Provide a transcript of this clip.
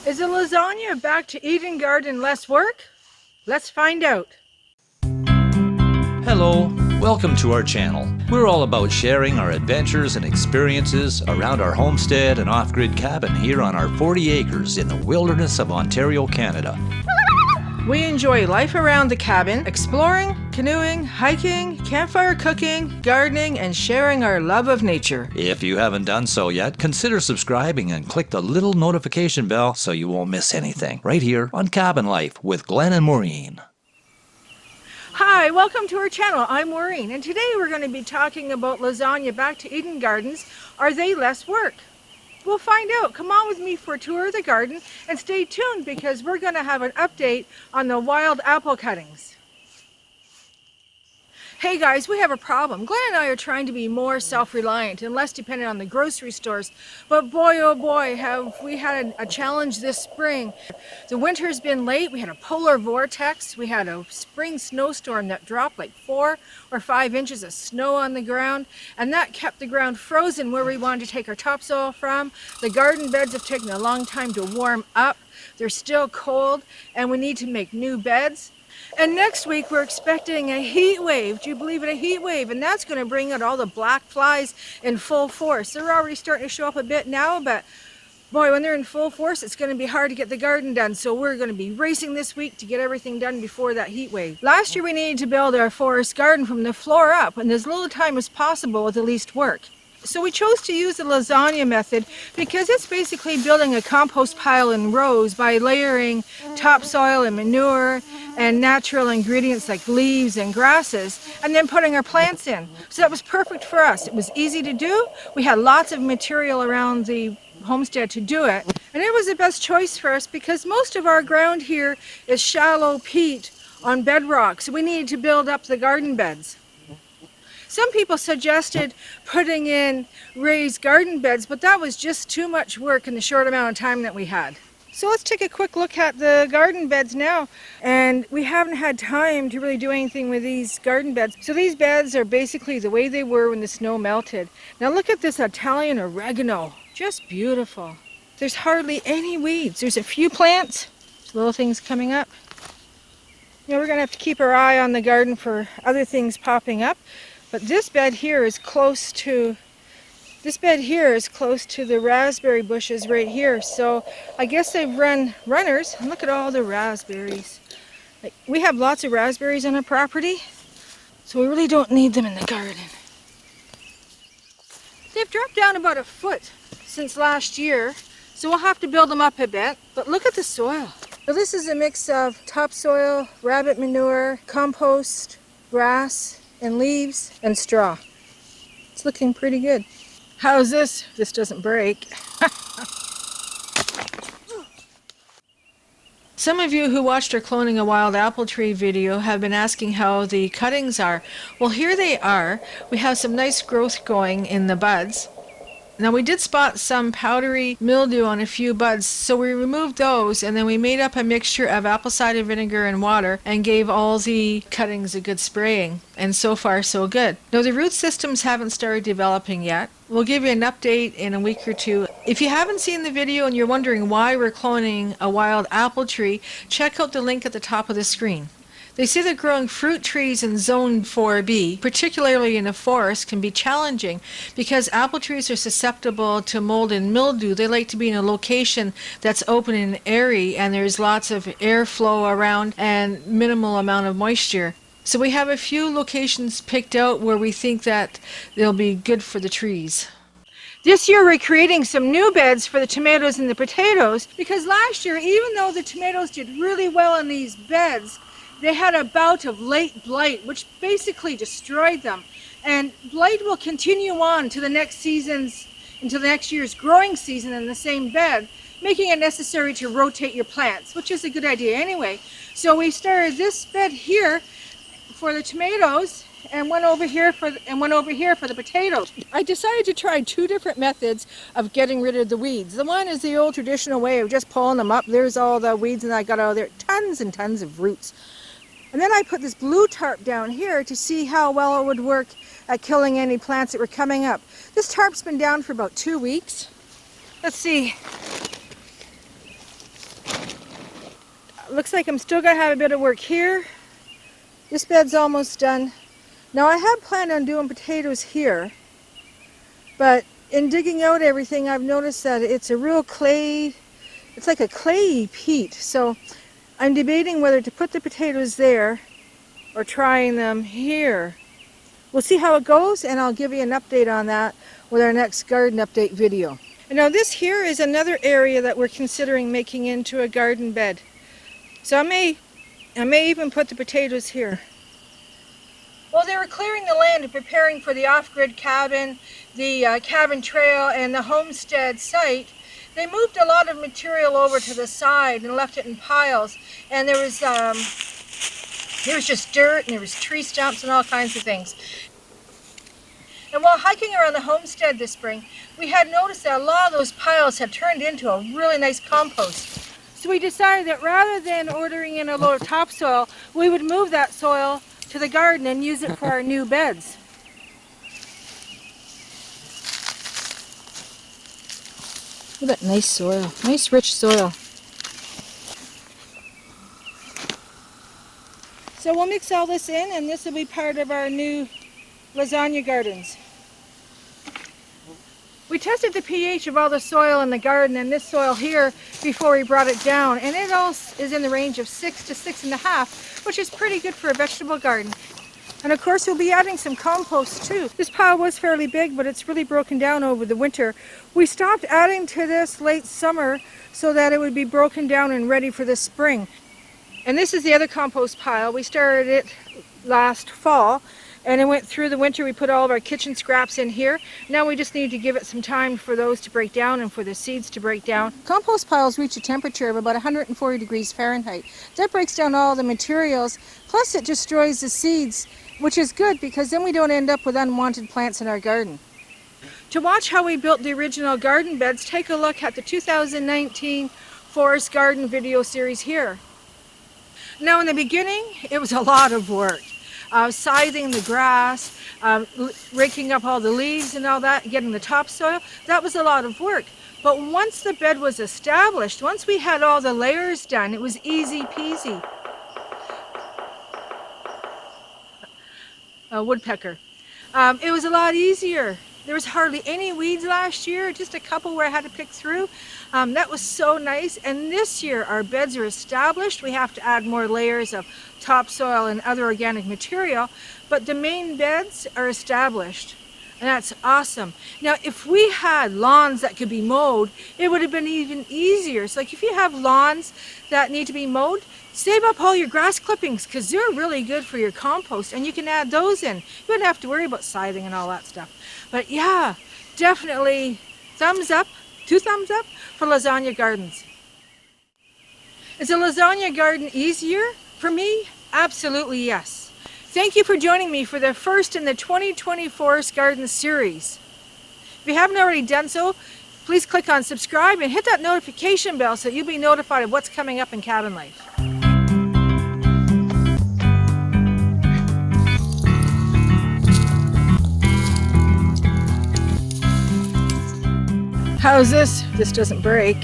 Is the lasagna back to Eden Garden less work? Let's find out. Hello, welcome to our channel. We're all about sharing our adventures and experiences around our homestead and off-grid cabin here on our 40 acres in the wilderness of Ontario, Canada. We enjoy life around the cabin, exploring, canoeing, hiking, campfire cooking, gardening, and sharing our love of nature. If you haven't done so yet, consider subscribing and click the little notification bell so you won't miss anything. Right here on Cabin Life with Glenn and Maureen. Hi, welcome to our channel. I'm Maureen, and today we're going to be talking about lasagna back to Eden Gardens. Are they less work? We'll find out. Come on with me for a tour of the garden and stay tuned because we're going to have an update on the wild apple cuttings. Hey guys, we have a problem. Glenn and I are trying to be more self-reliant and less dependent on the grocery stores. But boy, oh boy, have we had a challenge this spring. The winter's been late. We had a polar vortex. We had a spring snowstorm that dropped like 4 or 5 inches of snow on the ground. And that kept the ground frozen where we wanted to take our topsoil from. The garden beds have taken a long time to warm up. They're still cold and we need to make new beds. And next week we're expecting a heat wave. Do you believe it? A heat wave. And that's going to bring out all the black flies in full force. They're already starting to show up a bit now, but boy, when they're in full force, it's going to be hard to get the garden done. So we're going to be racing this week to get everything done before that heat wave. Last year we needed to build our forest garden from the floor up, and as little time as possible with the least work. So we chose to use the lasagna method because it's basically building a compost pile in rows by layering topsoil and manure and natural ingredients like leaves and grasses, and then putting our plants in. So that was perfect for us. It was easy to do. We had lots of material around the homestead to do it, and it was the best choice for us because most of our ground here is shallow peat on bedrock, so we needed to build up the garden beds. Some people suggested putting in raised garden beds, but that was just too much work in the short amount of time that we had. So let's take a quick look at the garden beds now. And we haven't had time to really do anything with these garden beds. So these beds are basically the way they were when the snow melted. Now look at this Italian oregano, just beautiful. There's hardly any weeds. There's a few plants, little things coming up. You know, we're gonna have to keep our eye on the garden for other things popping up. But this bed here is close to the raspberry bushes right here. So I guess they've run runners. And look at all the raspberries. Like, we have lots of raspberries on our property, so we really don't need them in the garden. They've dropped down about a foot since last year, so we'll have to build them up a bit. But look at the soil. So this is a mix of topsoil, rabbit manure, compost, grass, and leaves and straw. It's looking pretty good. How's this? This doesn't break. Some of you who watched our cloning a wild apple tree video have been asking how the cuttings are. Well, here they are. We have some nice growth going in the buds. Now we did spot some powdery mildew on a few buds, so we removed those and then we made up a mixture of apple cider vinegar and water and gave all the cuttings a good spraying. And so far so good. Now the root systems haven't started developing yet. We'll give you an update in a week or two. If you haven't seen the video and you're wondering why we're cloning a wild apple tree, check out the link at the top of the screen. They say that growing fruit trees in Zone 4B, particularly in a forest, can be challenging because apple trees are susceptible to mold and mildew. They like to be in a location that's open and airy and there's lots of airflow around and minimal amount of moisture. So we have a few locations picked out where we think that they'll be good for the trees. This year we're creating some new beds for the tomatoes and the potatoes because last year, even though the tomatoes did really well in these beds, they had a bout of late blight, which basically destroyed them. And blight will continue on to the next season's, until the next year's growing season in the same bed, making it necessary to rotate your plants, which is a good idea anyway. So we started this bed here for the tomatoes and went over here for the potatoes. I decided to try 2 different methods of getting rid of the weeds. The one is the old traditional way of just pulling them up. There's all the weeds and I got out of there, tons and tons of roots. And then I put this blue tarp down here to see how well it would work at killing any plants that were coming up. This tarp's been down for about 2 weeks. Let's see. Looks like I'm still gonna have a bit of work here. This bed's almost done. Now I had planned on doing potatoes here, but in digging out everything, I've noticed that it's a real clay, it's like a clayey peat. So I'm debating whether to put the potatoes there or trying them here. We'll see how it goes, and I'll give you an update on that with our next garden update video. And now this here is another area that we're considering making into a garden bed. So I may even put the potatoes here. Well, they were clearing the land and preparing for the off-grid cabin, the cabin trail, and the homestead site. They moved a lot of material over to the side and left it in piles. And there was just dirt, and there was tree stumps and all kinds of things. And while hiking around the homestead this spring, we had noticed that a lot of those piles had turned into a really nice compost. So we decided that rather than ordering in a load of topsoil, we would move that soil to the garden and use it for our new beds. Look at that nice soil, nice rich soil. So we'll mix all this in, and this will be part of our new Lasagne gardens. We tested the pH of all the soil in the garden and this soil here before we brought it down, and it all is in the range of 6 to 6.5, which is pretty good for a vegetable garden. And of course we'll be adding some compost too. This pile was fairly big, but it's really broken down over the winter. We stopped adding to this late summer so that it would be broken down and ready for the spring. And this is the other compost pile. We started it last fall, and it went through the winter. We put all of our kitchen scraps in here. Now we just need to give it some time for those to break down and for the seeds to break down. Compost piles reach a temperature of about 140 degrees Fahrenheit. That breaks down all the materials, plus it destroys the seeds, which is good because then we don't end up with unwanted plants in our garden. To watch how we built the original garden beds, take a look at the 2019 Forest Garden video series here. Now in the beginning, it was a lot of work. Scything the grass, raking up all the leaves and all that, getting the topsoil, that was a lot of work. But once the bed was established, once we had all the layers done, it was easy peasy. A woodpecker. It was a lot easier. There was hardly any weeds last year, just a couple where I had to pick through. That was so nice. And this year our beds are established. We have to add more layers of topsoil and other organic material, but the main beds are established. And that's awesome. Now, if we had lawns that could be mowed, it would have been even easier. So like if you have lawns that need to be mowed, save up all your grass clippings because they're really good for your compost, and you can add those in. You wouldn't have to worry about scything and all that stuff. But yeah, definitely thumbs up, 2 thumbs up for Lasagne Gardens. Is a Lasagne garden easier? For me, absolutely yes. Thank you for joining me for the first in the 2020 Forest Garden series. If you haven't already done so, please click on subscribe and hit that notification bell so you'll be notified of what's coming up in cabin life. How's this? This doesn't break.